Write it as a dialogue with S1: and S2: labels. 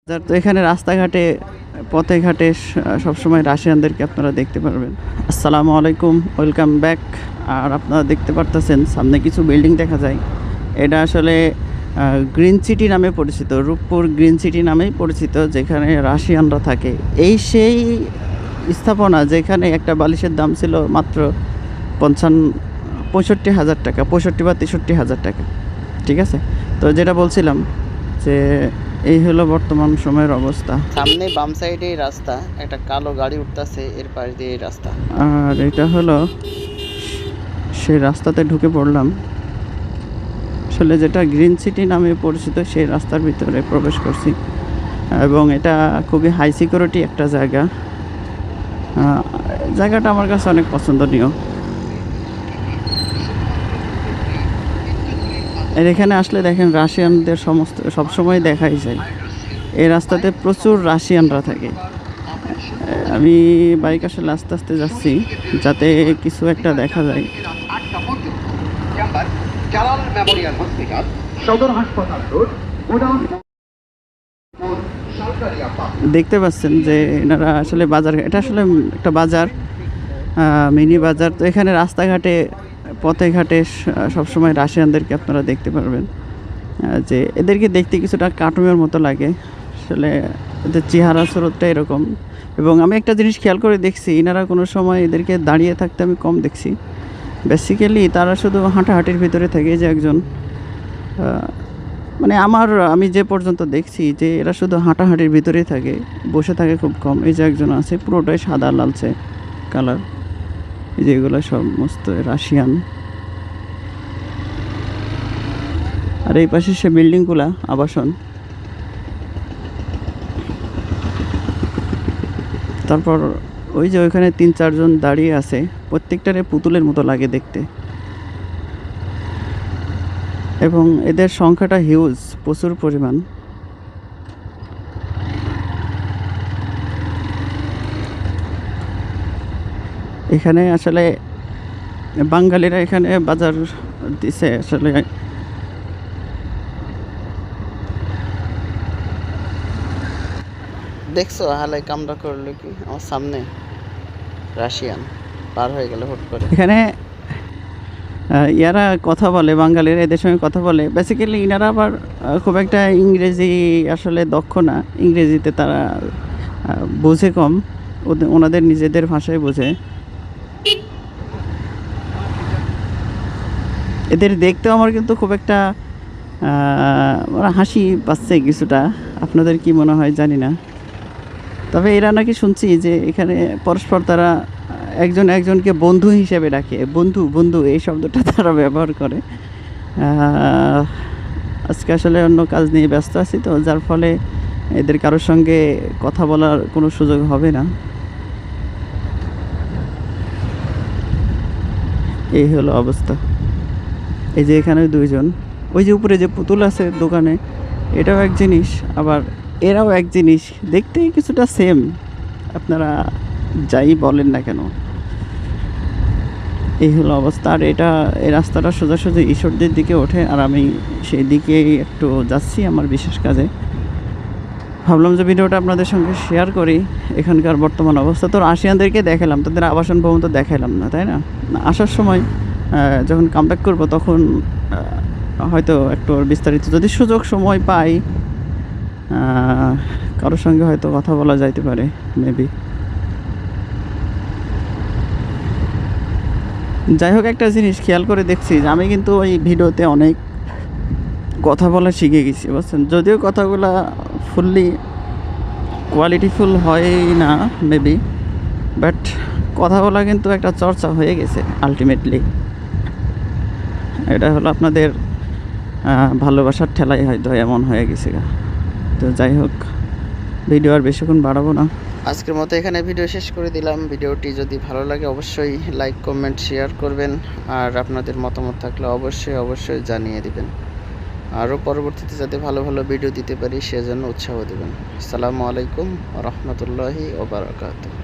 S1: তো এখানে রাস্তাঘাটে পথে ঘাটে সবসময় রাশিয়ানদেরকে আপনারা দেখতে পারবেন। আসসালামু আলাইকুম, ওয়েলকাম ব্যাক। আর আপনারা দেখতে পারতেছেন সামনে কিছু বিল্ডিং দেখা যায়। এটা আসলে গ্রিন সিটি নামে পরিচিত, রূপপুর গ্রিন সিটি নামেই পরিচিত, যেখানে রাশিয়ানরা থাকে। এই সেই স্থাপনা যেখানে একটা বালিশের দাম ছিল মাত্র 65,000 টাকা, 65 বা 63,000 টাকা। ঠিক আছে, তো যেটা বলছিলাম যে এই হলো বর্তমান সময়ের অবস্থা। সামনে বাম সাইডে রাস্তা, একটা কালো গাড়ি উঠতেছে, এর পাশ দিয়ে রাস্তা। আর এটা হলো সেই রাস্তাতে ঢুকে পড়লাম। আসলে যেটা গ্রিন সিটি নামে পরিচিত সেই রাস্তার ভিতরে প্রবেশ করছি, এবং এটা খুবই হাই সিকিউরিটি একটা জায়গা। জায়গাটা আমার কাছে অনেক পছন্দনীয়। এর এখানে আসলে দেখেন রাশিয়ানদের সবসময় দেখাই যায়। এই রাস্তাতে প্রচুর রাশিয়ানরা থাকে। আমি বাইক আসলে আস্তে আস্তে যাচ্ছি যাতে কিছু একটা দেখা যায়। দেখতে পাচ্ছেন যে এনারা আসলে বাজার, এটা আসলে একটা বাজার, মিনি বাজার। তো এখানে রাস্তাঘাটে পথে ঘাটে সবসময় রাশিয়ানদেরকে আপনারা দেখতে পারবেন, যে এদেরকে দেখতে কিছুটা কার্টুনের মতো লাগে। আসলে এদের চেহারা স্রোতটা এরকম। এবং আমি একটা জিনিস খেয়াল করে দেখছি, এনারা কোনো সময় এদেরকে দাঁড়িয়ে থাকতে আমি কম দেখছি। বেসিক্যালি তারা শুধু হাঁটাহাঁটির ভিতরে থাকে। যে একজন মানে আমি যে পর্যন্ত দেখছি যে এরা শুধু হাঁটাহাঁটির ভিতরেই থাকে, বসে থাকে খুব কম। এই যে একজন আছে পুরোটাই সাদা লালচে কালার। এই যে এগুলো সমস্ত রাশিয়ান। আর এই পাশে সে বিল্ডিংগুলা আবাসন। তারপর ওই যে ওইখানে 3-4 জন দাঁড়িয়ে আছে, প্রত্যেকটারে পুতুলের মতো লাগে দেখতে। এবং এদের সংখ্যাটা হিউজ, প্রচুর পরিমাণ। এখানে আসলে বাঙালিরা এখানে বাজার দিছে। আসলে দেখছো হালাই কামড়া করলো কি আমার সামনে রাশিয়ান পার হয়ে গেল হুট করে। এখানে ইয়ারা কথা বলে, বাঙালিরা এদের সঙ্গে কথা বলে। বেসিক্যালি ইনারা আবার খুব একটা ইংরেজি আসলে দক্ষ না। ইংরেজিতে তারা বোঝে কম, ওনাদের নিজেদের ভাষায় বোঝে। এদের দেখতেও আমার কিন্তু খুব একটা হাসি পাচ্ছে কিছুটা। আপনাদের কি মনে হয় জানি না। তবে এরা নাকি শুনছি যে এখানে পরস্পর তারা একজন একজনকে বন্ধু হিসেবে ডাকে। বন্ধু বন্ধু এই শব্দটা তারা ব্যবহার করে। আজকে আসলে অন্য কাজ নিয়ে ব্যস্ত আছি, তো যার ফলে এদের কারোর সঙ্গে কথা বলার কোনো সুযোগ হবে না। এই হলো অবস্থা। এই যে এখানে 2 জন, ওই যে উপরে যে পুতুল আছে দোকানে, এটাও এক জিনিস, আবার এরাও এক জিনিস। দেখতে কিছুটা সেম, আপনারা যাই বলেন না কেন। এই হলো অবস্থা। আর এই রাস্তাটা সোজাসুজি ঈশ্বরদের দিকে ওঠে, আর আমি সেই দিকেই একটু যাচ্ছি আমার বিশেষ কাজে। ভাবলাম যে ভিডিওটা আপনাদের সঙ্গে শেয়ার করি। এখানকার বর্তমান অবস্থা তো রাশিয়ানদেরকে দেখালাম, তাদের আবাসন ভবন তো দেখালাম না, তাই না? আসার সময় যখন কামব্যাক করব তখন হয়তো একটু বিস্তারিত যদি সুযোগ সময় পাই, কারোর সঙ্গে হয়তো কথা বলা যাইতে পারে মেবি। যাই হোক, একটা জিনিস খেয়াল করে দেখছি যে আমি কিন্তু ওই ভিডিওতে অনেক কথা বলা শিখে গেছি, বুঝছেন। যদিও কথাগুলা ফুললি কোয়ালিটিফুল হয় না মেবি, বাট কথা বলা কিন্তু একটা চর্চা হয়ে গেছে আলটিমেটলি। এটা হলো আপনাদের ভালোবাসার ঠেলাই হয়তো এমন হয়ে গেছে। তো যাই হোক, ভিডিও আর বেশিক্ষণ বাড়াবো না। আজকের মতো এখানে ভিডিও শেষ করে দিলাম। ভিডিওটি যদি ভালো লাগে অবশ্যই লাইক, কমেন্ট, শেয়ার করবেন। আর আপনাদের মতামত থাকলে অবশ্যই জানিয়ে দিবেন। আরও পরবর্তীতে যাতে ভালো ভালো ভিডিও দিতে পারি সেজন্য উৎসাহ দেবেন। আসসালামু আলাইকুম ওয়া রাহমাতুল্লাহি ওয়া বারাকাতুহু।